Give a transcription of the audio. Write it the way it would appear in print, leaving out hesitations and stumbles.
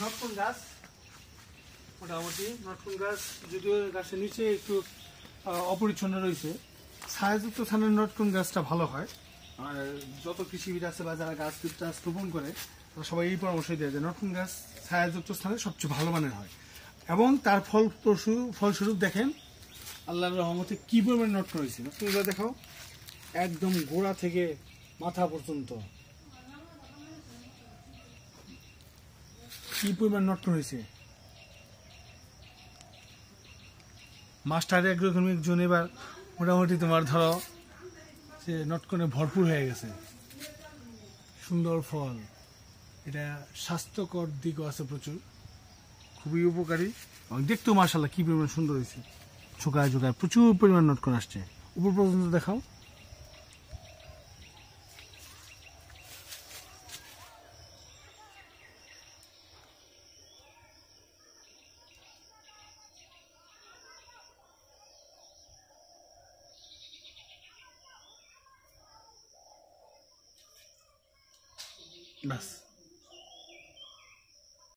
নটকুন গাছ, মোটামুটি নটকুন গাছ যদিও গাছের নিচে একটু অপরিচ্ছন্ন রয়েছে, ছায়াযুক্ত স্থানের নটকুন গাছটা ভালো হয়। আর যত কৃষিবিদ আছে বা যারা গাছ রোপণ করে তারা সবাই এই পরামর্শই দেয় যে নটকুন গাছ ছায়াযুক্ত স্থানে সবচেয়ে ভালো মানের হয়। এবং তার ফলস্বরূপ দেখেন আল্লাহর রহমতে কি পরিমাণে নটকুন হয়েছে। নটকুনগুলো দেখাও, একদম গোড়া থেকে মাথা পর্যন্ত কি পরিমাণ নটকুন হয়েছে। মাস্টার এগ্রোইকোনমিক জোন এবার মোটামুটি তোমার ধরো যে নটকুনে ভরপুর হয়ে গেছে, সুন্দর ফল। এটা স্বাস্থ্যকর দিকও আছে প্রচুর, খুবই উপকারী এবং দেখতেও মাশাআল্লাহ কি পরিমাণ সুন্দর হয়েছে। ঝোকায় ঝোকায় প্রচুর পরিমাণ নটকুন আসছে, উপর পর্যন্ত দেখাও। ব্যাস।